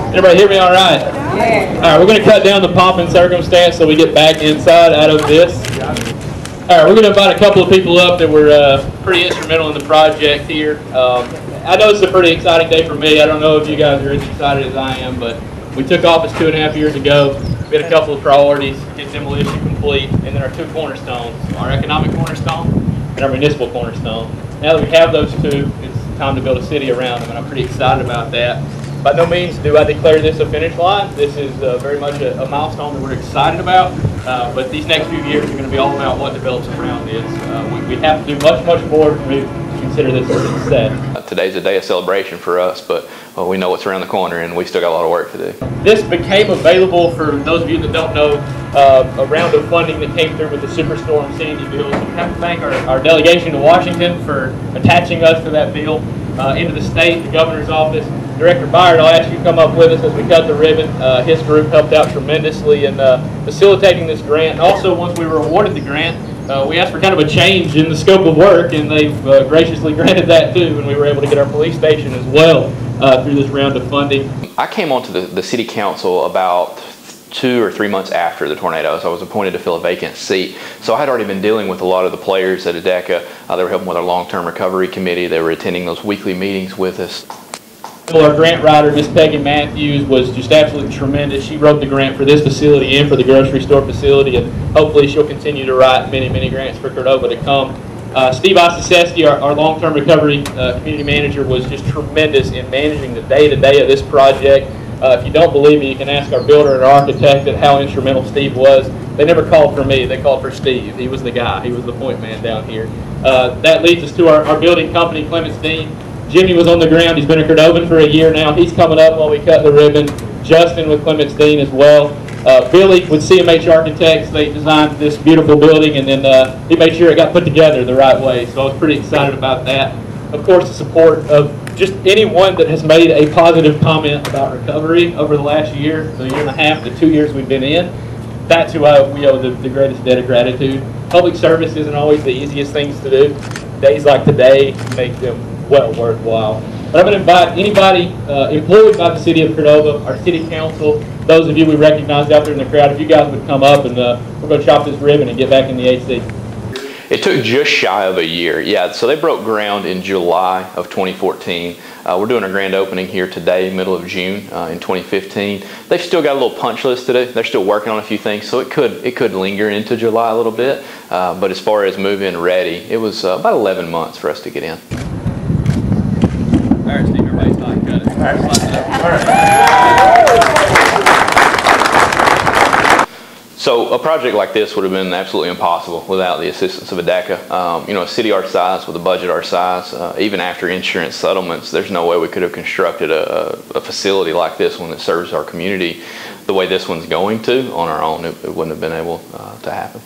Everybody hear me all right? Yeah. All right, we're going to cut down the pomp and circumstance so we get back inside out of this. All right, we're going to invite a couple of people up that were pretty instrumental in the project here. I know it's a pretty exciting day for me. I don't know if you guys are as excited as I am, but we took office 2.5 years ago. We had a couple of priorities: get demolition complete, and then our two cornerstones, our economic cornerstone and our municipal cornerstone. Now that we have those two, it's time to build a city around them, and I'm pretty excited about that. By no means do I declare this a finish line. This is very much a milestone that we're excited about, but these next few years are going to be all about what develops around this. We have to do much, much more to consider this a success. Today's a day of celebration for us, but we know what's around the corner and we still got a lot of work to do. This became available, for those of you that don't know, a round of funding that came through with the Superstorm Sandy bill. So we have to thank our delegation to Washington for attaching us to that bill, into the state, the governor's office. Director Byard, I'll ask you to come up with us as we cut the ribbon. His group helped out tremendously in facilitating this grant. And also, once we were awarded the grant, we asked for kind of a change in the scope of work, and they've graciously granted that too, and we were able to get our police station as well through this round of funding. I came onto the city council about 2 or 3 months after the tornadoes. I was appointed to fill a vacant seat. So I had already been dealing with a lot of the players at ADECA. They were helping with our long-term recovery committee. They were attending those weekly meetings with us. Our grant writer, Miss Peggy Matthews, was just absolutely tremendous. She wrote the grant for this facility and for the grocery store facility, and hopefully she'll continue to write many, many grants for Cordova to come. Steve Ostaseski, our long-term recovery community manager, was just tremendous in managing the day-to-day of this project. If you don't believe me, you can ask our builder and our architect at how instrumental Steve was. They never called for me, they called for Steve. He was the guy, he was the point man down here. That leads us to our building company, Clements Dean. Jimmy was on the ground. He's been a Cordovan for a year now. He's coming up while we cut the ribbon. Justin with Clements Dean as well. Billy with CMH Architects. They designed this beautiful building, and then he made sure it got put together the right way. So I was pretty excited about that. Of course, the support of just anyone that has made a positive comment about recovery over the last year, the 1.5 years, the 2 years we've been in. That's who we owe the greatest debt of gratitude. Public service isn't always the easiest things to do. Days like today make them well worthwhile. But I'm going to invite anybody employed by the city of Cordova, our city council, those of you we recognized out there in the crowd, if you guys would come up, and we're going to chop this ribbon and get back in the AC. It took just shy of a year. Yeah, so they broke ground in July of 2014. We're doing a grand opening here today, middle of June in 2015. They've still got a little punch list to do. They're still working on a few things, so it could linger into July a little bit. But as far as move-in ready, it was about 11 months for us to get in. All right, Steve, everybody's fine. Cut it. All right. All right. So a project like this would have been absolutely impossible without the assistance of ADECA. You know, a city our size, with a budget our size, even after insurance settlements, there's no way we could have constructed a facility like this one that serves our community the way this one's going to on our own. It wouldn't have been able to happen.